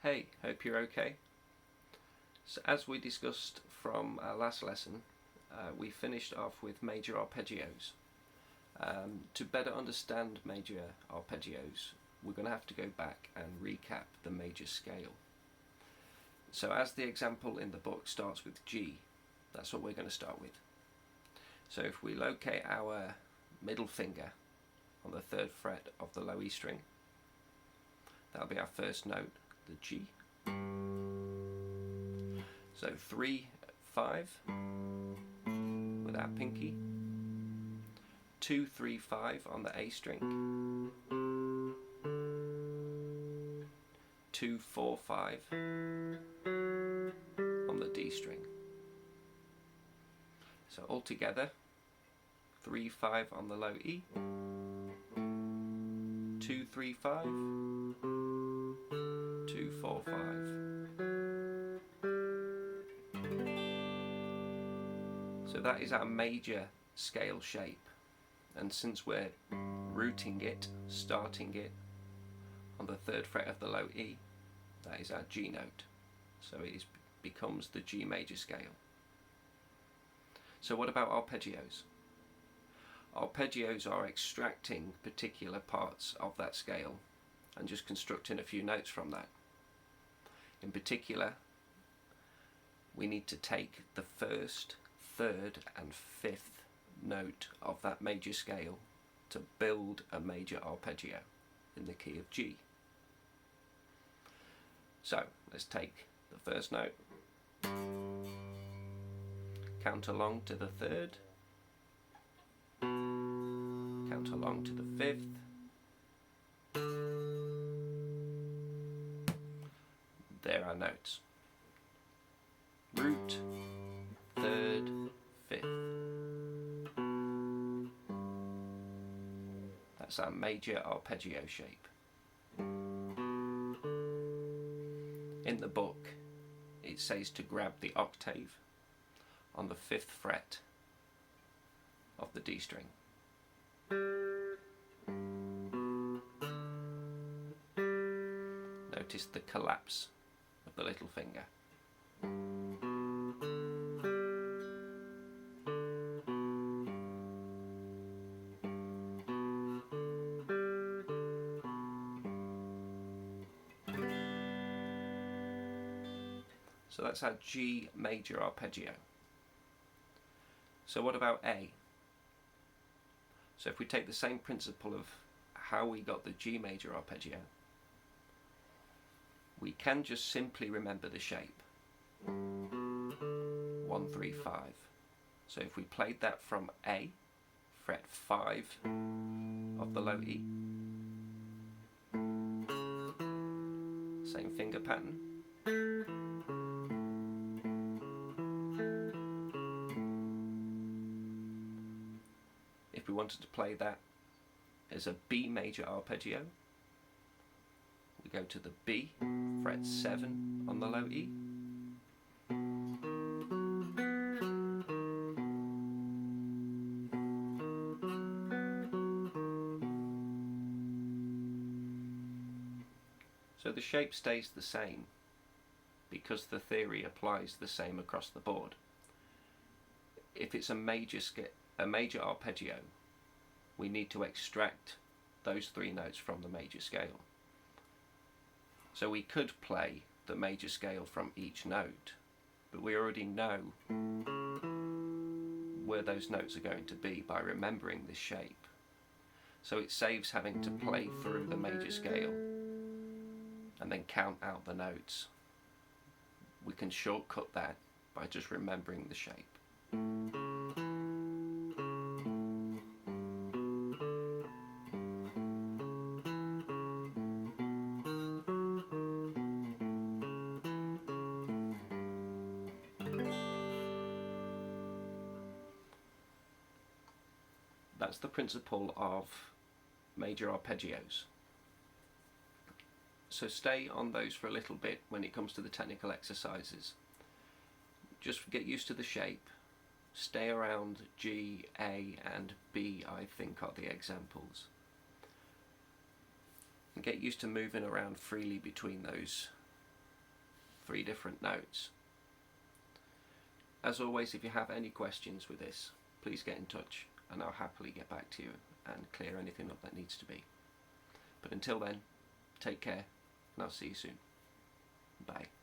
Hey, hope you're okay. So as we discussed from our last lesson, we finished off with major arpeggios. To better understand major arpeggios, we're going to have to go back and recap the major scale. So as the example in the book starts with G, that's what we're going to start with. So if we locate our middle finger on the 3rd fret of the low E string, that'll be our first note, the G. So 3, 5 with our pinky, 2, 3, 5 on the A string, 2, 4, 5 on the D string. So altogether, 3, 5 on the low E, 2, 3, 5, 2, 4, 5. So that is our major scale shape, and since we're rooting it, starting it on the 3rd fret of the low E, that is our G note. So it becomes the G major scale. So what about arpeggios? Arpeggios are extracting particular parts of that scale and just constructing a few notes from that. In particular, we need to take the 1st, 3rd and 5th note of that major scale to build a major arpeggio in the key of G. So let's take the 1st note, count along to the 3rd, count along to the 5th, there are notes. Root, 3rd, 5th. That's our major arpeggio shape. In the book, it says to grab the octave on the 5th fret of the D string. Notice the collapse of the little finger. So that's our G major arpeggio. So what about A? So if we take the same principle of how we got the G major arpeggio, we can just simply remember the shape. 1, 3, 5. So if we played that from A, fret 5 of the low E, same finger pattern, if we wanted to play that as a B major arpeggio, we go to the B, fret 7 on the low E, so the shape stays the same because the theory applies the same across the board. If it's a major arpeggio, we need to extract those 3 notes from the major scale. So we could play the major scale from each note, but we already know where those notes are going to be by remembering this shape. So it saves having to play through the major scale and then count out the notes. We can shortcut that by just remembering the shape. That's the principle of major arpeggios. So stay on those for a little bit when it comes to the technical exercises. Just get used to the shape. Stay around G, A and B, I think, are the examples. And get used to moving around freely between those 3 different notes. As always, if you have any questions with this, please get in touch and I'll happily get back to you and clear anything up that needs to be. But until then, take care and I'll see you soon. Bye.